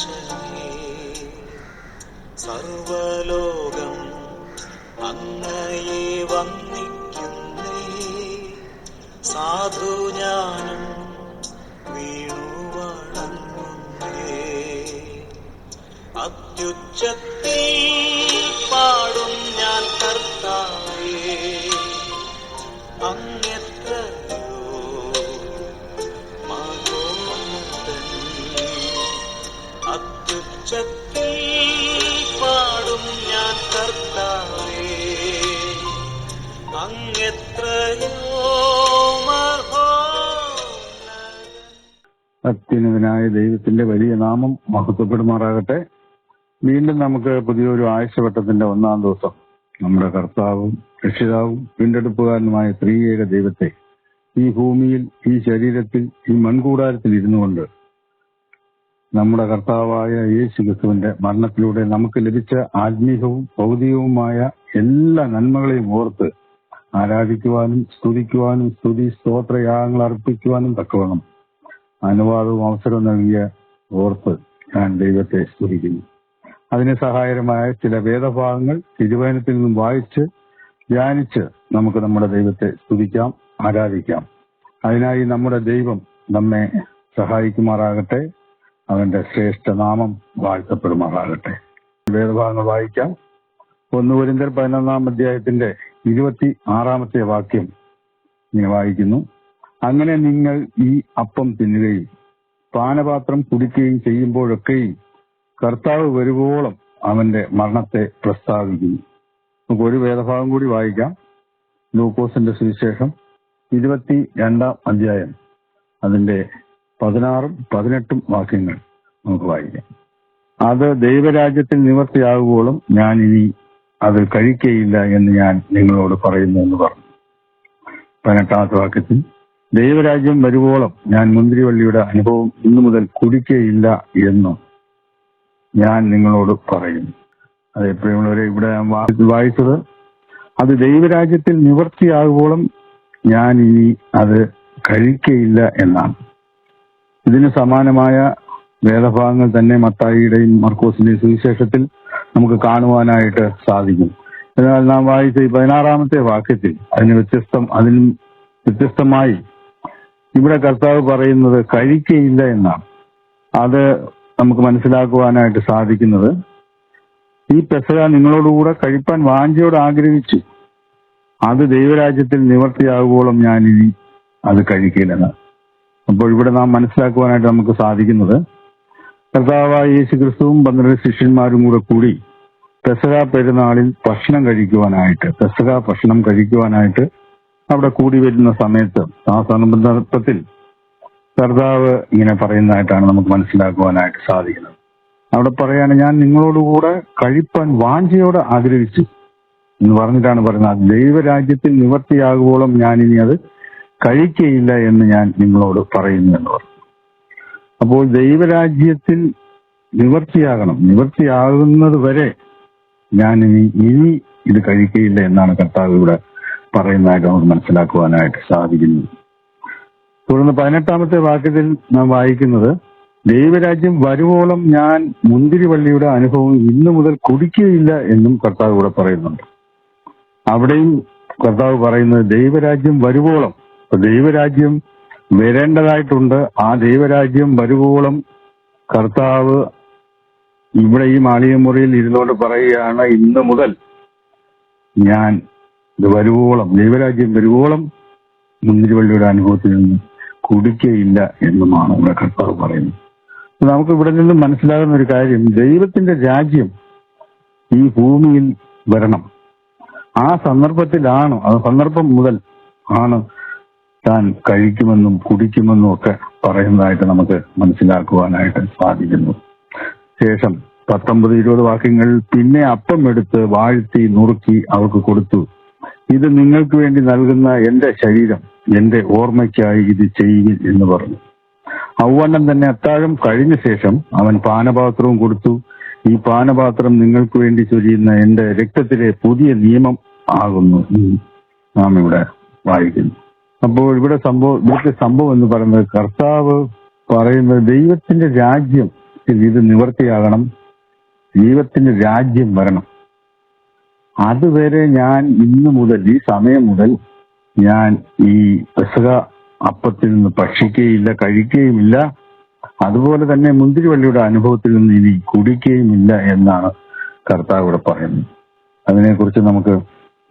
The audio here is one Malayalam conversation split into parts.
നാശമേ, സർവലോകം അങ്ങയെ വന്ദിക്കുന്നേ. സാധു ഞാനും വീണു വണങ്ങുന്നേ. അത്യുച്ചത്തിൽ പാടും ഞാൻ കർത്താവേ, അങ്ങെത്രയോ മഹോന്നതൻ. അത്യുച്ചത്തിൽ പാടും ഞാൻ കർത്താവേ, അങ്ങെത്രയോ മഹോന്നതൻ. അത്യുന്നതനായ ദൈവത്തിന്റെ വലിയ നാമം മഹത്വപ്പെടുമാറാകട്ടെ. വീണ്ടും നമുക്ക് പുതിയൊരു ആഴ്ചവട്ടത്തിന്റെ ഒന്നാം ദിവസം നമ്മുടെ കർത്താവും രക്ഷിതാവും വീണ്ടെടുപ്പുകാരനുമായ ത്രിയേക ദൈവത്തെ ഈ ഭൂമിയിൽ, ഈ ശരീരത്തിൽ, ഈ മൺകൂടാരത്തിൽ ഇരുന്നു കൊണ്ട് നമ്മുടെ കർത്താവായ യേശു ക്രിസ്തുവിന്റെ മരണത്തിലൂടെ നമുക്ക് ലഭിച്ച ആത്മീയവും ഭൗതികവുമായ എല്ലാ നന്മകളെയും ഓർത്ത് ആരാധിക്കുവാനും സ്തുതിക്കുവാനും സ്തുതി സ്തോത്രയാഗങ്ങൾ അർപ്പിക്കുവാനും തക്കവണ്ണം അനുവാദവും അവസരവും നൽകിയ ഓർത്ത് ഞാൻ ദൈവത്തെ സ്തുതിക്കുന്നു. അതിന് സഹായകരമായ ചില വേദഭാഗങ്ങൾ തിരുവചനത്തിൽ നിന്നും വായിച്ച് ധ്യാനിച്ച് നമുക്ക് നമ്മുടെ ദൈവത്തെ സ്തുതിക്കാം, ആരാധിക്കാം. അതിനായി നമ്മുടെ ദൈവം നമ്മെ സഹായിക്കുമാറാകട്ടെ. അവന്റെ ശ്രേഷ്ഠ നാമം വാഴ്ത്തപ്പെടുമാറാകട്ടെ. വേദഭാഗങ്ങൾ വായിക്കാം. 1 കൊരിന്ത്യർ 11 അധ്യായത്തിന്റെ 26 വാക്യം ഇങ്ങനെ വായിക്കുന്നു. അങ്ങനെ നിങ്ങൾ ഈ അപ്പം തിന്നുകയും പാനപാത്രം കുടിക്കുകയും ചെയ്യുമ്പോഴൊക്കെയും കർത്താവ് വരുവോളം അവന്റെ മരണത്തെ പ്രസ്താവിക്കുന്നു. നമുക്ക് ഒരു വേദഭാഗം കൂടി വായിക്കാം. ലൂക്കോസിന്റെ സുവിശേഷം 22 അധ്യായം അതിന്റെ 16 18 വാക്യങ്ങൾ നമുക്ക് വായിക്കാം. അത് ദൈവരാജ്യത്തിൽ നിവർത്തിയാകുവോളം ഞാൻ ഇനി അത് കഴിക്കുകയില്ല എന്ന് ഞാൻ നിങ്ങളോട് പറയുന്നു എന്ന് പറഞ്ഞു. 18 വാക്യത്തിൽ ദൈവരാജ്യം വരുവോളം ഞാൻ മുന്തിരിവള്ളിയുടെ അനുഭവം ഇന്നു മുതൽ കുടിക്കുകയില്ല എന്നും ഞാൻ നിങ്ങളോട് പറയുന്നു. അത് എപ്പോഴുള്ളവരെ ഇവിടെ വായിച്ചത് അത് ദൈവരാജ്യത്തിൽ നിവർത്തിയാകുവോളം ഞാൻ ഇനി അത് കഴിക്കുകയില്ല എന്നാണ്. ഇതിന് സമാനമായ വേദഭാഗങ്ങൾ തന്നെ മത്തായിയുടെയും മർക്കോസിന്റെയും സുവിശേഷത്തിൽ നമുക്ക് കാണുവാനായിട്ട് സാധിക്കും. എന്നാൽ നാം വായിച്ച ഈ 16 വാക്യത്തിൽ അതിന് വ്യത്യസ്തമായി ഇവിടെ കർത്താവ് പറയുന്നത് കഴിക്കയില്ല എന്നാണ്. അത് നമുക്ക് മനസ്സിലാക്കുവാനായിട്ട് സാധിക്കുന്നത്, ഈ പെസഹ നിങ്ങളോടുകൂടെ കഴിപ്പാൻ വാഞ്ചയോട് ആഗ്രഹിച്ചു, അത് ദൈവരാജ്യത്തിൽ നിവർത്തിയാകുവോളം ഞാൻ ഇനി അത് കഴിക്കില്ലെന്നാണ്. അപ്പോൾ ഇവിടെ നാം മനസ്സിലാക്കുവാനായിട്ട് നമുക്ക് സാധിക്കുന്നത്, കർത്താവായ യേശു ക്രിസ്തുവും 12 ശിഷ്യന്മാരും കൂടി പെസഹ പെരുന്നാളിൽ ഭക്ഷണം കഴിക്കുവാനായിട്ട് അവിടെ കൂടി വരുന്ന സമയത്ത് ആ സന്ദർഭത്തിൽ കർത്താവ് ഇങ്ങനെ പറയുന്നതായിട്ടാണ് നമുക്ക് മനസ്സിലാക്കുവാനായിട്ട് സാധിക്കുന്നത്. അവിടെ പറയാണ്, ഞാൻ നിങ്ങളോടുകൂടെ കഴിപ്പാൻ വാഞ്ചയോടെ ആഗ്രഹിച്ചു എന്ന് പറഞ്ഞിട്ടാണ് പറയുന്നത്. ദൈവരാജ്യത്തിൽ നിവർത്തിയാകുവോളം ഞാൻ ഇനി അത് കഴിക്കയില്ല എന്ന് ഞാൻ നിങ്ങളോട് പറയുന്നു എന്ന് പറഞ്ഞു. അപ്പോൾ ദൈവരാജ്യത്തിൽ നിവർത്തിയാകുന്നത് വരെ ഞാൻ ഇനി ഇത് കഴിക്കയില്ല എന്നാണ് കർത്താവ് ഇവിടെ പറയുന്നതായിട്ട് നമുക്ക് മനസ്സിലാക്കുവാനായിട്ട് സാധിക്കുന്നു. തുടർന്ന് 18 വാക്യത്തിൽ നാം വായിക്കുന്നത്, ദൈവരാജ്യം വരുവോളം ഞാൻ മുന്തിരിവള്ളിയുടെ അനുഭവം ഇന്നു മുതൽ കുടിക്കുകയില്ല എന്നും കർത്താവ് ഇവിടെ പറയുന്നുണ്ട്. അവിടെയും കർത്താവ് പറയുന്നത് ദൈവരാജ്യം വരുവോളം, ദൈവരാജ്യം വരേണ്ടതായിട്ടുണ്ട്. ആ ദൈവരാജ്യം വരുവോളം കർത്താവ് ഇവിടെ ഈ മാളികമുറിയിൽ ഇരുന്നുകൊണ്ട് പറയുകയാണ്, ഇന്നു മുതൽ ഞാൻ ഇത് വരുവോളം, ദൈവരാജ്യം വരുവോളം മുന്തിരിവള്ളിയുടെ അനുഭവത്തിൽ നിന്ന് കുടിക്കയില്ല എന്നുമാണ് ഇവിടെ കർത്താവ് പറയുന്നത്. നമുക്ക് ഇവിടെ നിന്നും മനസ്സിലാകുന്ന ഒരു കാര്യം, ദൈവത്തിന്റെ രാജ്യം ഈ ഭൂമിയിൽ വരണം. ആ സന്ദർഭം മുതൽ ആണ് താൻ കഴിക്കുമെന്നും കുടിക്കുമെന്നും ഒക്കെ പറയുന്നതായിട്ട് നമുക്ക് മനസ്സിലാക്കുവാനായിട്ട് സാധിക്കുന്നു. ശേഷം 19-20 വാക്യങ്ങൾ, പിന്നെ അപ്പം എടുത്ത് വാഴ്ത്തി നുറുക്കി അവർക്ക് കൊടുത്തു, ഇത് നിങ്ങൾക്ക് വേണ്ടി നൽകുന്ന എന്റെ ശരീരം, എന്റെ ഓർമ്മയ്ക്കായി ഇത് ചെയ്യുവിൻ എന്ന് പറഞ്ഞു. ഔവണ്ണം തന്നെ അത്താഴം കഴിഞ്ഞ ശേഷം അവൻ പാനപാത്രവും കൊടുത്തു, ഈ പാനപാത്രം നിങ്ങൾക്ക് വേണ്ടി ചൊരിയുന്ന എന്റെ രക്തത്തിലെ പുതിയ നിയമം ആകുന്നു നാം ഇവിടെ വായിക്കുന്നു. അപ്പോൾ ഇവിടുത്തെ സംഭവം എന്ന് പറയുന്നത്, കർത്താവ് പറയുന്നത് ദൈവത്തിന്റെ രാജ്യം ഇത് നിവൃത്തിയാകണം, ദൈവത്തിന്റെ രാജ്യം വരണം. അതുവരെ ഞാൻ ഇന്നു മുതൽ, ഈ സമയം മുതൽ ഞാൻ ഈ പെസഹ അപ്പത്തിൽ നിന്ന് ഭക്ഷിക്കുകയില്ല, കഴിക്കുകയുമില്ല. അതുപോലെ തന്നെ മുന്തിരിവള്ളിയുടെ അനുഭവത്തിൽ നിന്ന് ഇനി കുടിക്കുകയുമില്ല എന്നാണ് കർത്താവ് ഇവിടെ പറയുന്നത്. അതിനെക്കുറിച്ച് നമുക്ക്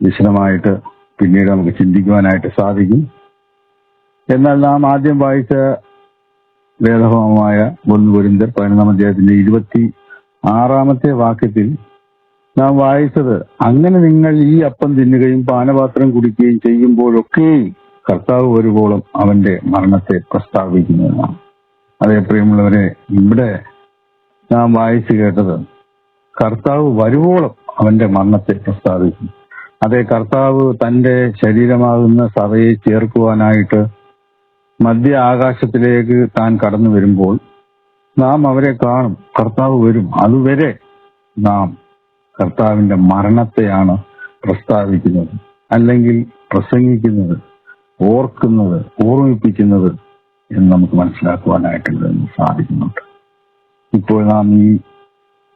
വിശദമായിട്ട് പിന്നീട് നമുക്ക് ചിന്തിക്കുവാനായിട്ട് സാധിക്കും. എന്നാൽ നാം ആദ്യം വായിച്ച വേദഭാഗമായ 1 കൊരിന്ത്യർ 11-ാം അധ്യായത്തിന്റെ 26-ാമത്തെ വാക്യത്തിൽ നാം വായിച്ചത്, അങ്ങനെ നിങ്ങൾ ഈ അപ്പം തിന്നുകയും പാനപാത്രം കുടിക്കുകയും ചെയ്യുമ്പോഴൊക്കെ കർത്താവ് വരുവോളം അവന്റെ മരണത്തെ പ്രസ്താവിക്കുന്നതാണ്. അതേ പ്രിയമുള്ളവരെ, ഇവിടെ നാം വായിച്ചു കേട്ടത് കർത്താവ് വരുവോളം അവന്റെ മരണത്തെ പ്രസ്താവിക്കും. അതേ, കർത്താവ് തന്റെ ശരീരമാകുന്ന സഭയെ ചേർക്കുവാനായിട്ട് മധ്യ ആകാശത്തിലേക്ക് താൻ കടന്നു വരുമ്പോൾ നാം അവരെ കാണും. കർത്താവ് വരും. അതുവരെ നാം കർത്താവിന്റെ മരണത്തെയാണ് പ്രസ്താവിക്കുന്നത്, അല്ലെങ്കിൽ പ്രസംഗിക്കുന്നത്, ഓർക്കുന്നത്, ഓർമ്മിപ്പിക്കുന്നത് എന്ന് നമുക്ക് മനസ്സിലാക്കുവാനായിട്ട് സാധിക്കുന്നുണ്ട്. ഇപ്പോൾ നാം ഈ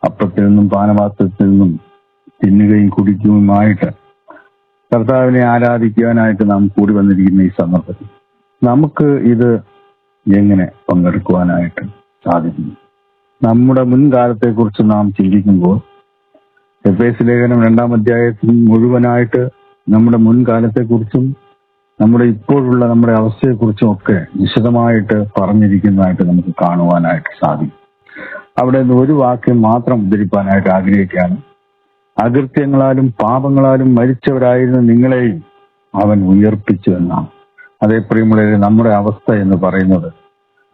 അപ്പത്തിൽ നിന്നും പാനപാത്രത്തിൽ നിന്നും തിന്നുകയും കുടിക്കുകയുമായിട്ട് കർത്താവിനെ ആരാധിക്കുവാനായിട്ട് നാം കൂടി വന്നിരിക്കുന്ന ഈ സന്ദർഭത്തിൽ നമുക്ക് ഇത് എങ്ങനെ പങ്കെടുക്കുവാനായിട്ട് സാധിക്കുന്നു? നമ്മുടെ മുൻകാലത്തെക്കുറിച്ച് നാം ചിന്തിക്കുമ്പോൾ എഫേസ്യ ലേഖനം 2-ാം അധ്യായത്തിൽ മുഴുവനായിട്ട് നമ്മുടെ മുൻകാലത്തെക്കുറിച്ചും നമ്മുടെ ഇപ്പോഴുള്ള നമ്മുടെ അവസ്ഥയെക്കുറിച്ചും ഒക്കെ വിശദമായിട്ട് പറഞ്ഞിരിക്കുന്നതായിട്ട് നമുക്ക് കാണുവാനായിട്ട് സാധിക്കും. അവിടെ നിന്ന് ഒരു വാക്യം മാത്രം ഉദ്ധരിപ്പാനായിട്ട് ആഗ്രഹിക്കുകയാണ്. അകൃത്യങ്ങളാലും പാപങ്ങളാലും മരിച്ചവരായിരുന്ന നിങ്ങളെയും അവൻ ഉയർപ്പിച്ചു എന്നാണ്. അതേ പ്രിയമുള്ളവരെ, നമ്മുടെ അവസ്ഥ എന്ന് പറയുന്നത്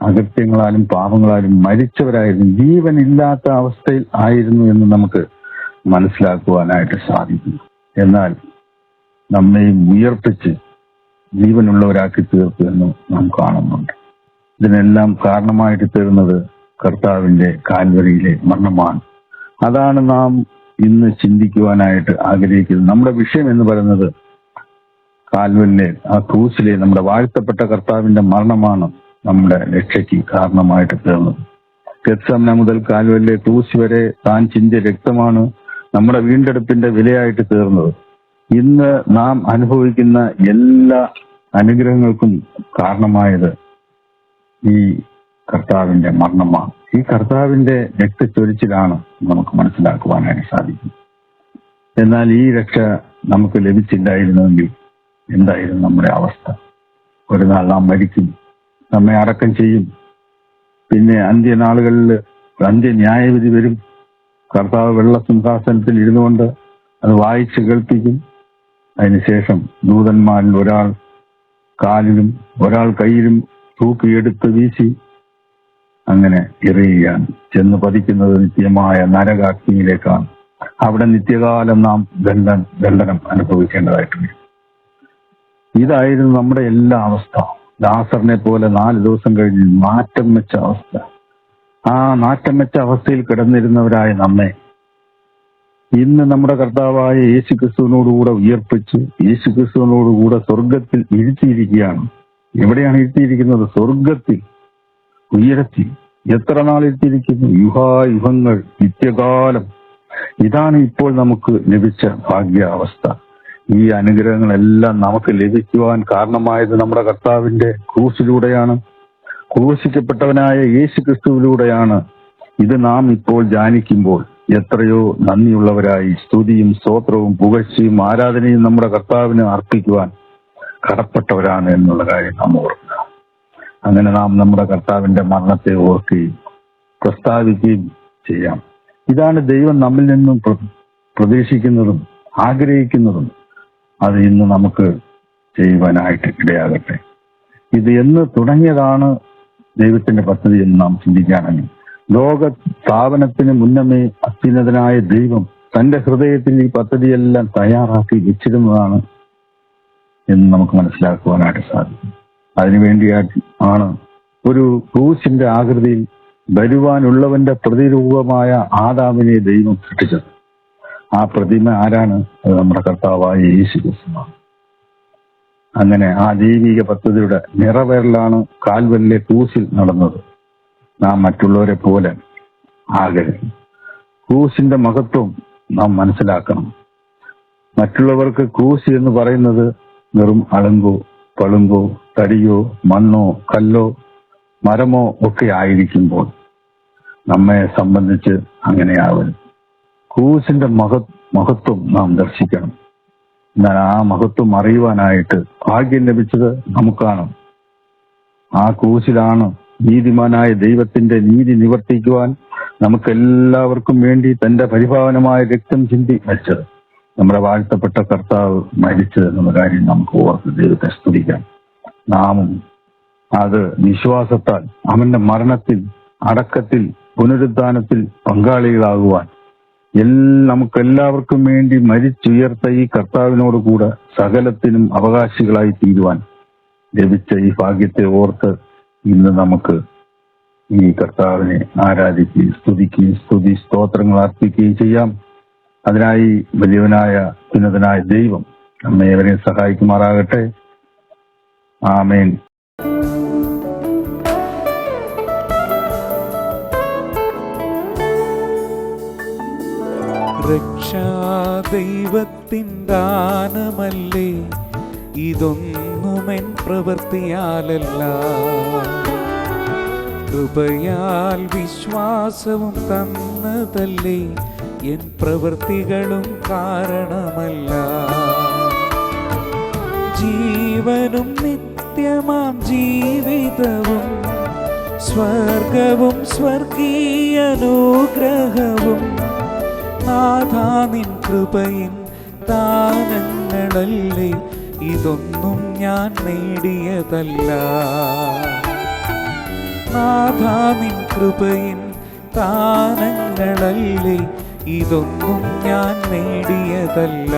അകൃത്യങ്ങളാലും പാപങ്ങളാലും മരിച്ചവരായിരുന്നു, ജീവനില്ലാത്ത അവസ്ഥയിൽ ആയിരുന്നു എന്ന് നമുക്ക് മനസ്സിലാക്കുവാനായിട്ട് സാധിക്കുന്നു. എന്നാൽ നമ്മെയും ഉയർപ്പിച്ച് ജീവനുള്ളവരാക്കി തീർത്തു എന്ന് നാം കാണുന്നുണ്ട്. ഇതിനെല്ലാം കാരണമായിട്ട് തീർന്നത് കർത്താവിന്റെ കാൽവരിയിലെ മരണമാണ്. അതാണ് നാം ഇന്ന് ചിന്തിക്കുവാനായിട്ട് ആഗ്രഹിക്കുന്നത്. നമ്മുടെ വിഷയം എന്ന് പറയുന്നത് കാൽവരിലെ ആ ക്രൂസിലെ നമ്മുടെ വാഴ്ത്തപ്പെട്ട കർത്താവിന്റെ മരണമാണ് നമ്മുടെ രക്ഷയ്ക്ക് കാരണമായിട്ട് തീർന്നത്. ഗെത്സമന മുതൽ കാൽവരിലെ ക്രൂസ് വരെ താൻ ചിന്തിയ രക്തമാണ് നമ്മുടെ വീണ്ടെടുപ്പിന്റെ വിലയായിട്ട് തീർന്നത്. ഇന്ന് നാം അനുഭവിക്കുന്ന എല്ലാ അനുഗ്രഹങ്ങൾക്കും കാരണമായത് ഈ കർത്താവിന്റെ മരണമാണ്. ഈ കർത്താവിന്റെ രക്തച്ചൊരിച്ചിലാണ് നമുക്ക് മനസ്സിലാക്കുവാനായിട്ട് സാധിക്കും. എന്നാൽ ഈ രക്ഷ നമുക്ക് ലഭിച്ചില്ലായിരുന്നുവെങ്കിൽ എന്തായിരുന്നു നമ്മുടെ അവസ്ഥ? ഒരു നാൾ നാം മരിക്കും, നമ്മെ അടക്കം ചെയ്യും. പിന്നെ അന്ത്യനാളുകളിൽ അന്ത്യന്യായവിധി വരും. കർത്താവ് വെള്ള സിംഹാസനത്തിൽ ഇരുന്നുകൊണ്ട് അത് വായിച്ച് കേൾപ്പിക്കും. അതിനുശേഷം ദൂതന്മാരിൽ ഒരാൾ കാലിലും ഒരാൾ കയ്യിലും തൂക്കിയെടുത്ത് വീശി അങ്ങനെ എറിയുകയാണ്. ചെന്ന് പതിക്കുന്നത് നിത്യമായ നരകാഗ്നിയിലേക്കാണ്. അവിടെ നിത്യകാലം നാം ദണ്ഡനം അനുഭവിക്കേണ്ടതായിട്ടുണ്ട്. ഇതായിരുന്നു നമ്മുടെ എല്ലാ അവസ്ഥ. ലാസറിനെ പോലെ 4 ദിവസം കഴിഞ്ഞ് നാറ്റം വെച്ച അവസ്ഥ. ആ നാറ്റം വെച്ച അവസ്ഥയിൽ കിടന്നിരുന്നവരായ നമ്മെ ഇന്ന് നമ്മുടെ കർത്താവായ യേശുക്രിസ്തുവിനോടുകൂടെ ഉയർപ്പിച്ച് യേശുക്രിസ്തുവിനോടുകൂടെ സ്വർഗത്തിൽ ഇരുത്തിയിരിക്കുകയാണ്. എവിടെയാണ് ഇരുത്തിയിരിക്കുന്നത്? സ്വർഗത്തിൽ, ഉയരത്തിൽ. എത്ര നാൾ ഇരുത്തിയിരിക്കുന്നു? യുഹായുഗങ്ങൾ, നിത്യകാലം. ഇതാണ് ഇപ്പോൾ നമുക്ക് ലഭിച്ച ഭാഗ്യാവസ്ഥ. ഈ അനുഗ്രഹങ്ങളെല്ലാം നമുക്ക് ലഭിക്കുവാൻ കാരണമായത് നമ്മുടെ കർത്താവിന്റെ ക്രൂസിലൂടെയാണ്, ക്രൂശിക്കപ്പെട്ടവനായ യേശുക്രിസ്തുവിലൂടെയാണ്. ഇത് നാം ഇപ്പോൾ ധ്യാനിക്കുമ്പോൾ എത്രയോ നന്ദിയുള്ളവരായി സ്തുതിയും സ്തോത്രവും പുകഴ്ചയും ആരാധനയും നമ്മുടെ കർത്താവിന് അർപ്പിക്കുവാൻ കടപ്പെട്ടവരാണ് എന്നുള്ള കാര്യം നാം ഓർക്കുക. അങ്ങനെ നാം നമ്മുടെ കർത്താവിന്റെ മരണത്തെ ഓർക്കുകയും പ്രസ്താവിക്കുകയും ചെയ്യാം. ഇതാണ് ദൈവം നമ്മിൽ നിന്നും പ്രതീക്ഷിക്കുന്നതും ആഗ്രഹിക്കുന്നതും. അത് ഇന്ന് നമുക്ക് ചെയ്യുവാനായിട്ട് ഇടയാകട്ടെ. ഇത് എന്ന് തുടങ്ങിയതാണ് ദൈവത്തിന്റെ പദ്ധതി എന്ന് നാം ചിന്തിക്കുകയാണെങ്കിൽ, ലോക സ്ഥാപനത്തിന് മുന്നമേ അത്യുന്നതനായ ദൈവം തന്റെ ഹൃദയത്തിൽ ഈ പദ്ധതിയെല്ലാം തയ്യാറാക്കി വെച്ചിരുന്നതാണ് എന്ന് നമുക്ക് മനസ്സിലാക്കുവാനായിട്ട് സാധിക്കും. അതിനുവേണ്ടിയാണ് ഒരു ക്രൂശിന്റെ ആകൃതിയിൽ വരുവാനുള്ളവന്റെ പ്രതിരൂപമായ ആദാമിനെ ദൈവം സൃഷ്ടിച്ചത്. ആ പ്രതിമ ആരാണ്? അത് നമ്മുടെ കർത്താവായ യേശുക്രിസ്തുവാണ്. അങ്ങനെ ആ ദൈവിക പദ്ധതിയുടെ നിറവേറലാണ് കാൽവരിലെ ക്രൂശിൽ നടന്നത്. നാം മറ്റുള്ളവരെ പോലെ ആകരുത്. ക്രൂശിന്റെ മഹത്വം നാം മനസ്സിലാക്കണം. മറ്റുള്ളവർക്ക് ക്രൂശ് എന്ന് പറയുന്നത് വെറും അളങ്കോ പളുങ്കോ തടിയോ മണ്ണോ കല്ലോ മരമോ ഒക്കെ ആയിരിക്കുമ്പോൾ നമ്മെ സംബന്ധിച്ച് അങ്ങനെയാവരുത്. ക്രൂശിന്റെ മഹത്വം നാം ദർശിക്കണം. എന്നാൽ ആ മഹത്വം അറിയുവാനായിട്ട് ഭാഗ്യം ലഭിച്ചത് നമുക്കാണ്. ആ ക്രൂശിലാണ് നീതിമാനായ ദൈവത്തിന്റെ നീതി നിവർത്തിക്കുവാൻ നമുക്കെല്ലാവർക്കും വേണ്ടി തന്റെ പരിപാവനമായ രക്തം ചിന്തി വെച്ചത്. നമ്മുടെ വാഴ്ത്തപ്പെട്ട കർത്താവ് മരിച്ചത് എന്നുള്ള കാര്യം നമുക്ക് ഓർത്ത് ദൈവത്തെ സ്തുതിക്കാം. നാമും അത് വിശ്വാസത്താൽ അവന്റെ മരണത്തിൽ, അടക്കത്തിൽ, പുനരുദ്ധാനത്തിൽ പങ്കാളികളാകുവാൻ നമുക്കെല്ലാവർക്കും വേണ്ടി മരിച്ചുയർത്ത ഈ കർത്താവിനോട് കൂടെ സകലത്തിനും അവകാശികളായി തീരുവാൻ ലഭിച്ച ഈ ഭാഗ്യത്തെ ഓർത്ത് ഇന്ന് നമുക്ക് ഈ കർത്താവിനെ ആരാധിക്കുകയും സ്തുതിക്കുകയും സ്തോത്രങ്ങൾ അർപ്പിക്കുകയും ചെയ്യാം. അതിനായി വലിയവനായ ഉന്നതനായ ദൈവം നമ്മെ ഏവരെയും സഹായിക്കുമാറാകട്ടെ. ആമേൻ. രക്ഷാദൈവത്തിൻ ദാനമല്ലേ ഇതൊന്നുമെൻ പ്രവൃത്തിയാലല്ല, കൃപയാൽ വിശ്വാസവും തന്നതല്ലേ എൻ പ്രവൃത്തികളും കാരണമല്ല. ജീവനും നിത്യമാം ജീവിതവും സ്വർഗവും സ്വർഗീയനുഗ്രഹവും നാഥാ നിൻ കൃപയിൻ ദാനങ്ങളല്ലേ ഇതൊന്നും ഞാൻ നേടിയതല്ല. നാഥാ നിൻ കൃപയിൻ ദാനങ്ങളല്ലേ ഇതൊന്നും ഞാൻ നേടിയതല്ല.